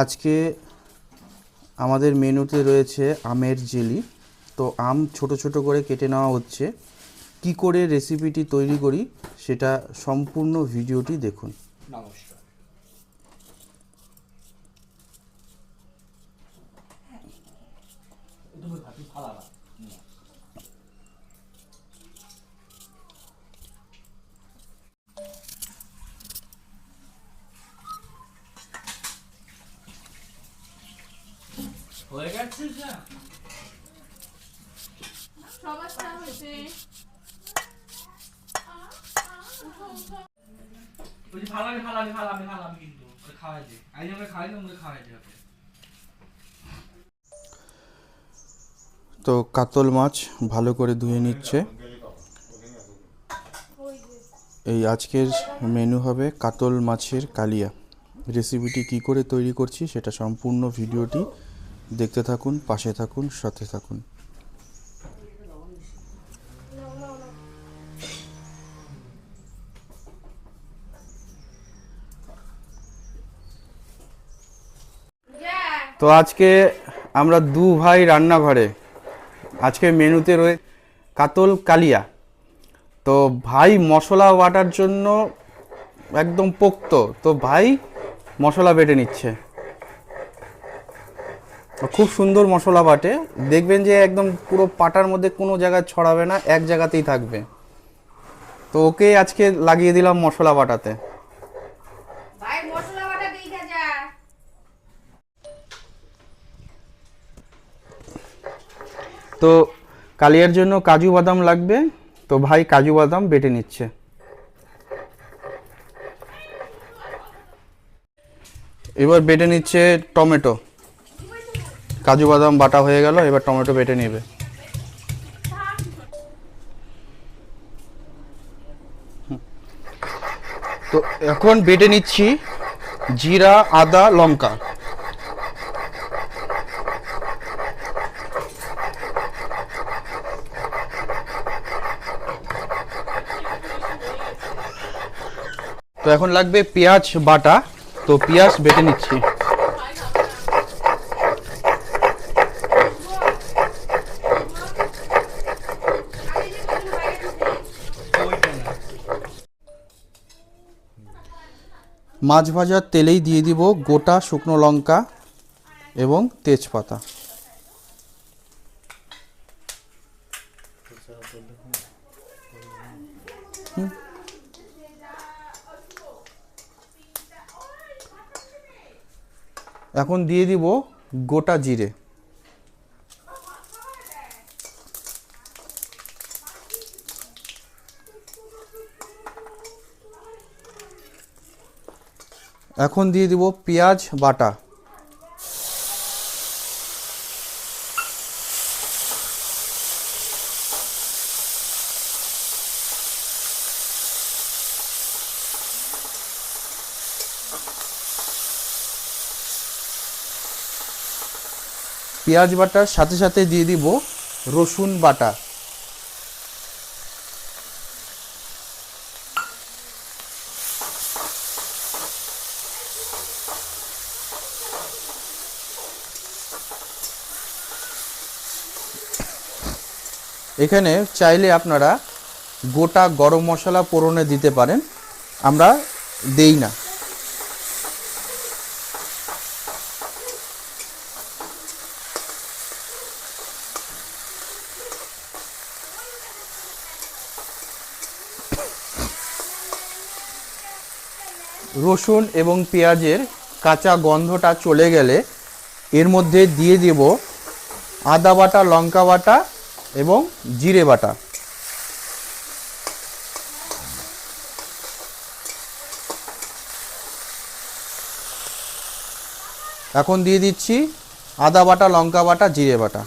আজকে আমাদের মেনুতে রয়েছে আমের জেলি। তো আম ছোট ছোট করে কেটে নেওয়া হচ্ছে। কি করে রেসিপিটি তৈরি করি সেটা সম্পূর্ণ ভিডিওটি দেখুন। নমস্কার। হয়ে গেছে যা সমস্যা হয়েছে। ওই যে ফালামি কিন্তু ওরে খাওয়াই দে। আইজ আমরা খাওয়াই না, আমরা খাওয়াই দে ওকে। তো কাতল মাছ ভালো করে ধুয়ে নিচ্ছে। এই আজকের মেনু হবে কাতল মাছের কালিয়া। রেসিপিটি কি করে তৈরি করছি সেটা সম্পূর্ণ ভিডিওটি দেখতে থাকুন, পাশে থাকুন, সাথে থাকুন। তো আজকে আমরা দু ভাই রান্নাঘরে। আজকে মেনুতে রয়েছে কাতল কালিয়া। তো ভাই মশলা বাটার জন্য একদম পোক্ত, তো ভাই মশলা বেটে নিচ্ছে। খুব সুন্দর মশলা বাটে, দেখবেন যে একদম পুরো পাটার মধ্যে কোনো জায়গায় ছড়াবে না, এক জায়গাতেই থাকবে। তো ওকে আজকে লাগিয়ে দিলাম মশলা বাটাতে। ভাই মশলা বাটা দিয়ে যা। তো কালিয়ার জন্য কাজু বাদাম লাগবে, তো ভাই কাজু বাদাম বেটে নিচ্ছে। এবার বেটে নিচ্ছে টমেটো। কাজু বাদাম বাটা হয়ে গেল, এবার টমেটো বেটে নেবে। তো এখন বেটে নিচ্ছি জিরা, আদা, লঙ্কা। তো এখন লাগবে পেঁয়াজ বাটা, তো পেঁয়াজ বেটে নিচ্ছি। মাছ ভাজার তেলেই দিয়ে দিব গোটা শুকনো লঙ্কা এবং তেজপাতা। এখন দিয়ে দিব গোটা জিরে। এখন দিয়ে দিব পেঁয়াজ বাটা। পেঁয়াজ বাটার সাথে সাথে দিয়ে দিব রসুন বাটা। এখানে চাইলে আপনারা গোটা গরম মশলা ফোড়নে দিতে পারেন, আমরা দেই না। রসুন এবং পেঁয়াজের কাঁচা গন্ধটা চলে গেলে এর মধ্যে দিয়ে দেব আদা বাটা, লঙ্কা বাটা এবং জিরে বাটা। এখন দিয়ে দিচ্ছি আদা বাটা, লঙ্কা বাটা, জিরে বাটা।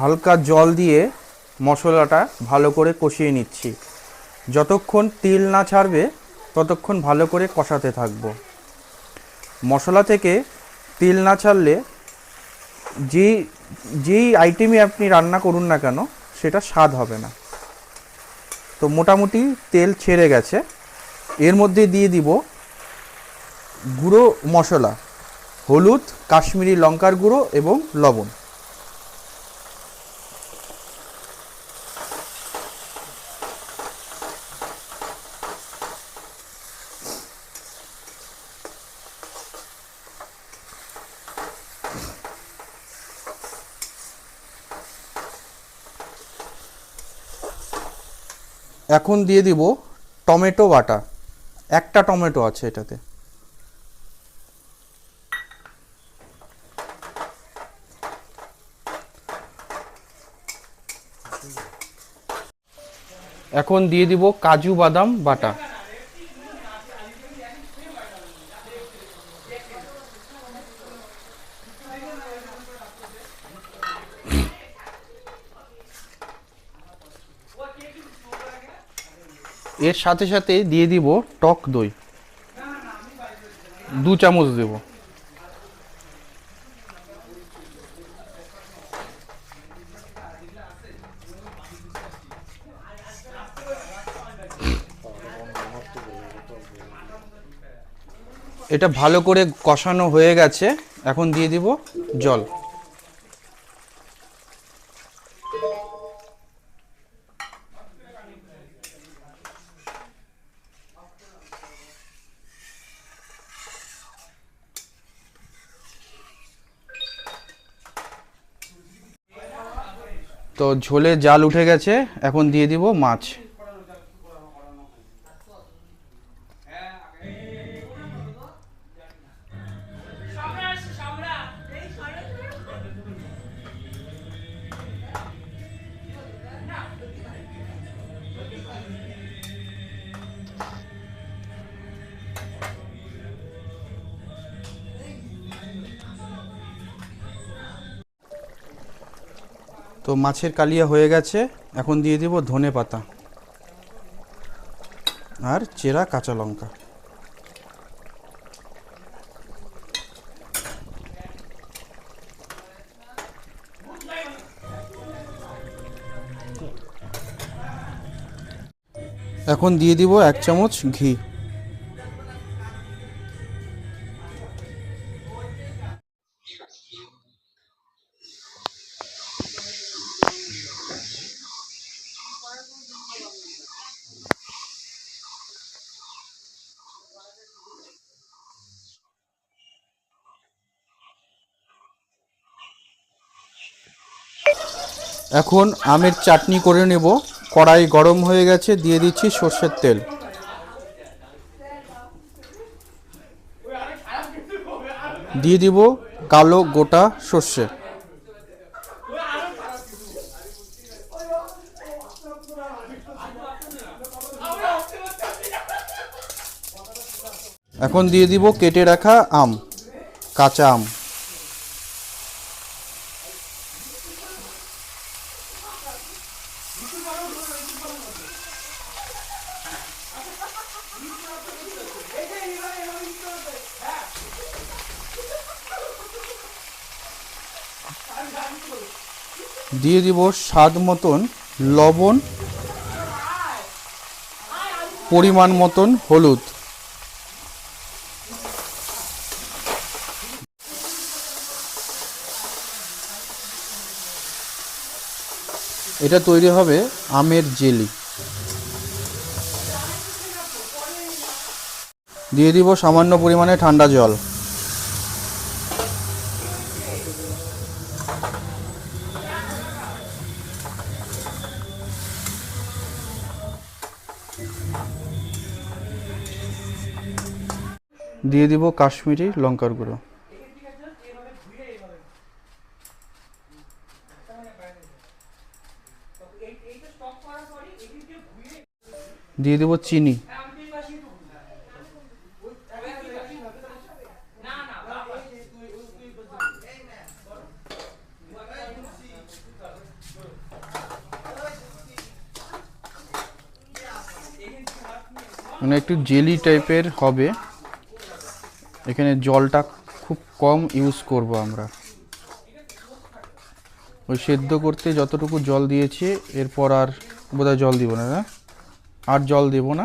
হালকা জল দিয়ে মশলাটা ভালো করে কষিয়ে নিচ্ছি। যতক্ষণ তেল না ছাড়বে ততক্ষণ ভালো করে কষাতে থাকবো। মশলা থেকে তেল না ছাড়লে যেই আইটেমই আপনি রান্না করুন না কেন সেটা স্বাদ হবে না। তো মোটামুটি তেল ছেড়ে গেছে, এর মধ্যে দিয়ে দিব গুঁড়ো মশলা, হলুদ, কাশ্মীরি লঙ্কার গুঁড়ো এবং লবণ। এখন দিয়ে দিব টমেটো বাটা, একটা টমেটো আছে এটাতে। এখন দিয়ে দিব কাজু বাদাম বাটা। এর সাথে সাথে দিয়ে দিব টক দই, 2 চামচ দেব। এটা ভালো করে কষানো হয়ে গেছে, এখন দিয়ে দিব জল। তো ঝোলে জাল উঠে গেছে, এখন দিয়ে দিব মাছ। তো মাছের কালিয়া হয়ে গেছে, এখন দিয়ে দিব ধনে পাতা আর চেরা কাঁচা লঙ্কা। এখন দিয়ে দিব 1 চামচ ঘি। এখন আমের চাটনি করে নেব। কড়াই গরম হয়ে গেছে, দিয়ে দিচ্ছি সর্ষের তেল। দিয়ে দিব কালো গোটা সর্ষে। এখন দিয়ে দিব কেটে রাখা আম, কাঁচা আম। দিয়ে দিব স্বাদ মতন লবণ, পরিমাণ মতন হলুদ। এটা তৈরি হবে আমের জেলি। দিয়ে দিব সামান্য পরিমাণে ঠান্ডা জল। দিয়ে দিব কাশ্মীরি লঙ্কার গুঁড়ো। দিয়ে দিব চিনি। মানে একটু জেলি টাইপের হবে। এখানে জলটা খুব কম ইউজ করব আমরা। ওই সেদ্ধ করতে যতটুকু জল দিয়েছি এরপর আর বোধহয় জল দিব না, না আর জল দেব না।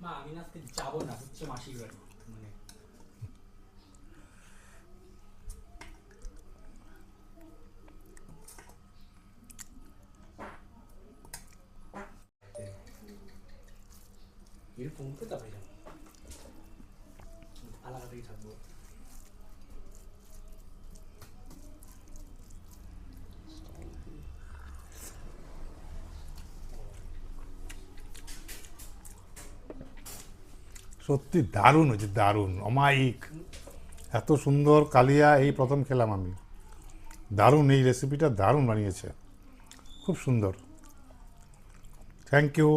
মা আমি আজকে যাবো না, হচ্ছে মাসির বাড়ি, মানে এর ফোন তো তারপরে যাবো, আলাদাই থাকবো। সত্যি দারুণ হয়েছে, দারুণ অমায়িক। এত সুন্দর কালিয়া এই প্রথম খেলাম আমি। দারুণ, এই রেসিপিটা দারুণ বানিয়েছে, খুব সুন্দর। Thank you.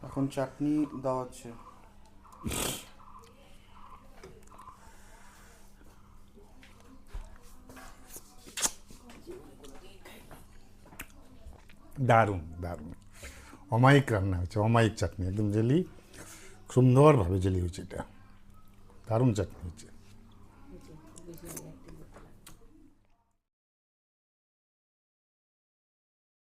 এখন চাটনি দেওয়া হচ্ছে। দারুণ দারুণ, অমায়িক রান্না হয়েছে, অমায়িক চাটনি, একদম জেলি, সুন্দরভাবে জেলি হয়েছে, এটা দারুণ চাটনি হয়েছে।